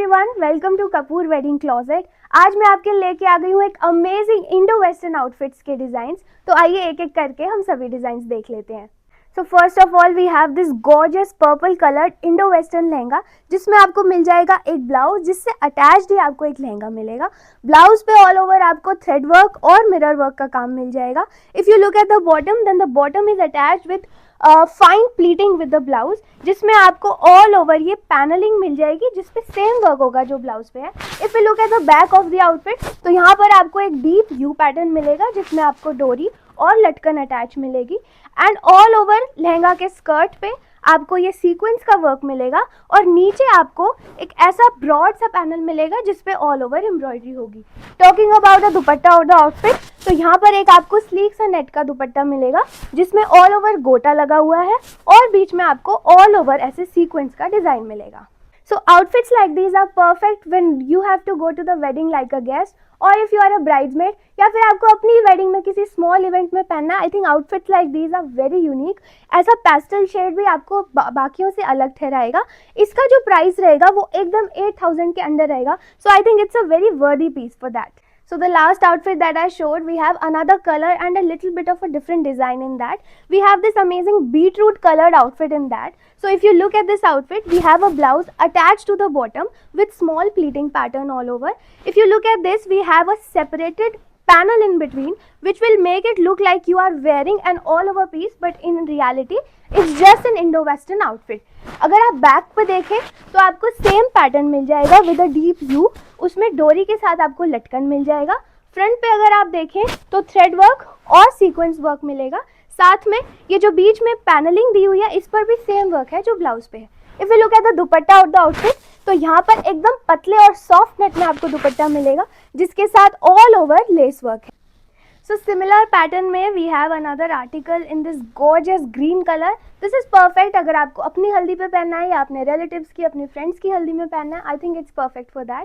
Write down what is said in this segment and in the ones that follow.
Everyone, welcome to Kapoor wedding closet. आज मैं आपके लेके आ गई हूँ एक अमेजिंग इंडो वेस्टर्न आउटफिट्स के डिजाइन्स। तो आइए एक एक करके हम सभी डिजाइन्स देख लेते हैं। So first of all we have this gorgeous purple coloured Indo western lehenga, जिसमें आपको मिल जाएगा एक ब्लाउज, जिससे अटैच्ड ही आपको एक लहंगा मिलेगा। ब्लाउज पे ऑल ओवर आपको थ्रेड वर्क और मिरर वर्क का काम मिल जाएगा। If you look at the bottom, then the bottom is attached with fine pleating with the blouse, जिसमें आपको ऑल ओवर ये पैनलिंग मिल जाएगी, जिसपे सेम वर्क होगा जो ब्लाउज पे है। If you look at the back of the outfit, तो यहाँ पर आपको एक डीप यू पैटर्न मिलेगा, जिसमें आपको डोरी और लटकन अटैच मिलेगी। एंड ऑल ओवर लहंगा के स्कर्ट पे आपको ये सीक्वेंस का वर्क मिलेगा, और नीचे आपको एक ऐसा ब्रॉड सा पैनल मिलेगा जिसपे ऑल ओवर एम्ब्रॉयडरी होगी। टॉकिंग अबाउट द दुपट्टा और द आउटफिट, तो यहाँ पर एक आपको स्लीक सा नेट का दुपट्टा मिलेगा, जिसमें ऑल ओवर गोटा लगा हुआ है, और बीच में आपको ऑल ओवर ऐसे सीक्वेंस का डिजाइन मिलेगा। So outfits like these are perfect when you have to go to the wedding like a guest, or if you are a bridesmaid, या फिर आपको अपनी वेडिंग में किसी स्मॉल इवेंट में पहनना है। I think outfits like these are very unique. ऐसा पेस्टल शेड भी आपको बाकियों से अलग ठहराएगा। इसका जो प्राइस रहेगा वो एकदम 8000 के अंडर रहेगा। So I think it's a very worthy piece for that. So the last outfit that I showed, we have another color and a little bit of a different design in that. We have this amazing beetroot colored outfit in that. So if you look at this outfit, we have a blouse attached to the bottom with small pleating pattern all over. If you look at this, we have a separated panel in between, which will make it look like you are wearing an all over piece, but in reality it's just an Indo-Western outfit. अगर आप back पे देखें तो आपको same pattern मिल जाएगा with a deep you, उसमें डोरी के साथ आपको लटकन मिल जाएगा। फ्रंट पे अगर आप देखें तो थ्रेड वर्क और सीक्वेंस वर्क मिलेगा, साथ में ये जो बीच में पैनलिंग दी हुई है इस पर भी सेम वर्क है जो ब्लाउज पे है। If you look at the dupatta of the outfit, तो यहाँ पर एकदम पतले और सॉफ्ट नेट में आपको दुपट्टा मिलेगा, जिसके साथ ऑल ओवर लेस वर्क है। So similar pattern में we have another article in this gorgeous green color. This is perfect अगर आपको अपनी हल्दी पे पहनना है या अपने relatives की, अपने friends की हल्दी में पहनना है। I think it's perfect for that.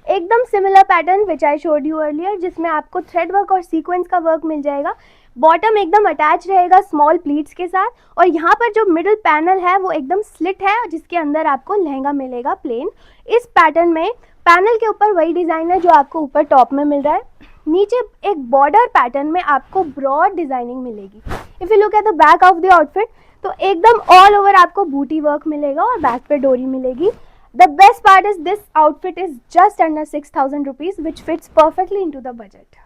एकदम similar pattern which I showed you earlier, जिसमें आपको thread work और sequence का work मिल जाएगा। बॉटम एकदम अटैच रहेगा स्मॉल प्लीट्स के साथ, और यहाँ पर जो मिडिल पैनल है वो एकदम स्लिट है, जिसके अंदर आपको लहंगा मिलेगा प्लेन। इस पैटर्न में पैनल के ऊपर वही डिज़ाइन है जो आपको ऊपर टॉप में मिल रहा है। नीचे एक बॉर्डर पैटर्न में आपको ब्रॉड डिजाइनिंग मिलेगी। If you look at the back of the outfit, तो एकदम ऑल ओवर आपको बूटी वर्क मिलेगा और बैक पे डोरी मिलेगी। The best part is this outfit is just under 6000 rupees, which fits perfectly into the budget.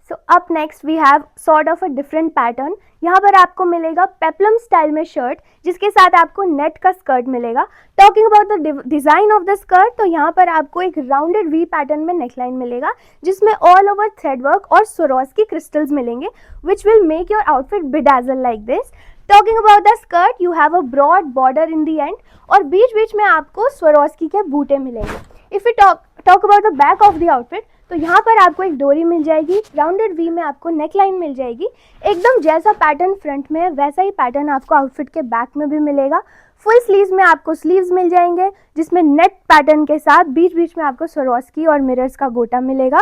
So up next we have sort of a different pattern. यहाँ पर आपको मिलेगा पेप्लम स्टाइल में शर्ट, जिसके साथ आपको नेट का स्कर्ट मिलेगा। Talking about the design of the skirt, तो यहाँ पर आपको एक राउंडेड वी पैटर्न में नेकलाइन मिलेगा, जिसमें ऑल ओवर थ्रेड वर्क और स्वरोस्की क्रिस्टल्स मिलेंगे, which will make your outfit bedazzle like this. Talking about the skirt, you have a broad border in the end, और बीच बीच में आपको स्वरोस्की के बूटे मिलेंगे। If you talk about the back of the outfit, तो यहाँ पर आपको एक डोरी मिल जाएगी, राउंडेड वी में आपको नेकलाइन मिल जाएगी। एकदम जैसा पैटर्न फ्रंट में है वैसा ही पैटर्न आपको आउटफिट के बैक में भी मिलेगा। फुल स्लीव्स में आपको स्लीव्स मिल जाएंगे, जिसमें नेट पैटर्न के साथ बीच बीच में आपको स्वरोस्की और मिरर्स का गोटा मिलेगा।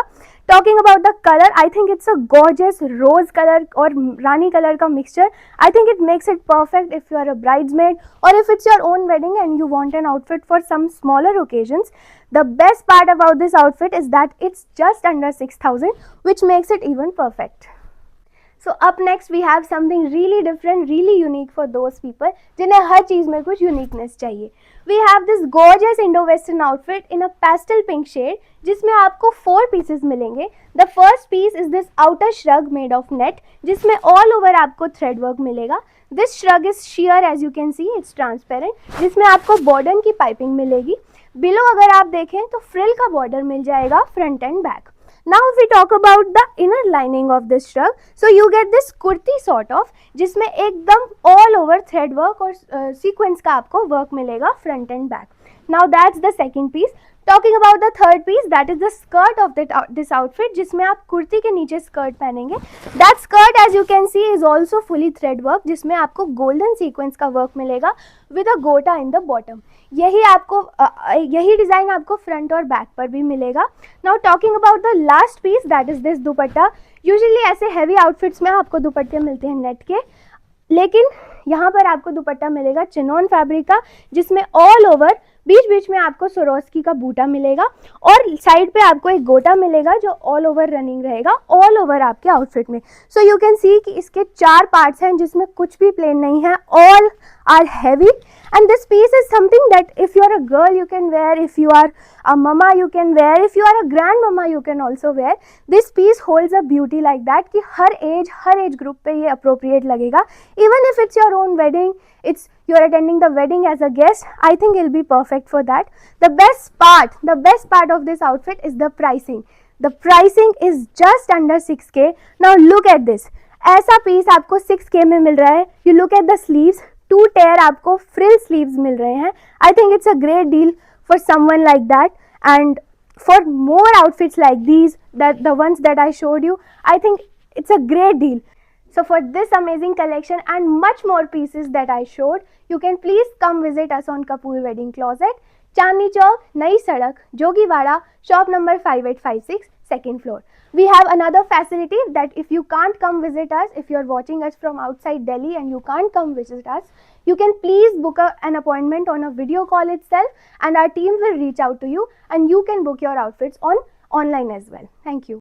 Talking about the colour, I think it's a gorgeous rose colour और रानी कलर का mixture. I think it makes it perfect if you are a bridesmaid, और if it's your own wedding and you want an outfit for some smaller occasions. The best part about this outfit is that it's just under 6000, which makes it even perfect. So up next we have something really different, really unique for those people जिन्हें हर चीज़ में कुछ uniqueness चाहिए। We have this gorgeous Indo-Western outfit in a pastel pink shade, जिसमें आपको 4 pieces मिलेंगे। The first piece is this outer shrug made of net, जिसमें all over आपको thread work मिलेगा। This shrug is sheer, as you can see, it's transparent, जिसमें आपको border की piping मिलेगी। बिलो अगर आप देखें तो फ्रिल का बॉर्डर मिल जाएगा front end back. Now if we talk about the inner lining of this shrug, so you get this kurti sort of, जिसमें एकदम all over thread work और sequence का आपको work मिलेगा front and back. Now that's the second piece. Talking about the third piece, that is the skirt of this outfit, जिसमें आप कुर्ती के नीचे स्कर्ट पहनेंगे। That skirt, as you can see, is also fully thread work, जिसमें आपको golden sequence का work मिलेगा with a gota in the bottom. यही डिज़ाइन आपको फ्रंट और बैक पर भी मिलेगा। Now talking about the last piece, that is this dupatta. Usually ऐसे हैवी आउटफिट्स में आपको दुपट्टे मिलते हैं नेट के, लेकिन यहाँ पर आपको दुपट्टा मिलेगा चिनॉन फैब्रिक का, जिसमें ऑल ओवर बीच बीच में आपको स्वरोस्की का बूटा मिलेगा और साइड पे आपको एक गोटा मिलेगा जो ऑल ओवर रनिंग रहेगा ऑल ओवर आपके आउटफिट में। सो यू कैन सी कि इसके 4 पार्ट्स हैं जिसमें कुछ भी प्लेन नहीं है, all are heavy. And this piece is something that if you are a girl you can wear, if you are a mama you can wear, if you are a grandmama you can also wear. This piece holds a beauty like that कि हर age group पे ये appropriate लगेगा. Even if it's your own wedding, it's you are attending the wedding as a guest, I think it'll be perfect for that. The best part of this outfit is the pricing. The pricing is just under 6K. Now look at this. ऐसा piece आपको 6K में मिल रहा है. You look at the sleeves, 2 tier आपको frill sleeves मिल रहे हैं. I think it's a great deal for someone like that. And for more outfits like these, that the ones that I showed you, I think it's a great deal. So for this amazing collection and much more pieces that I showed, you can please come visit us on Kapoor Wedding Closet, Chandni Chowk, Nai Sadak, Jogivada, shop number 5856, second floor. We have another facility that if you can't come visit us, if you're watching us from outside Delhi and you can't come visit us, you can please book an appointment on a video call itself and our team will reach out to you and you can book your outfits online as well. Thank you.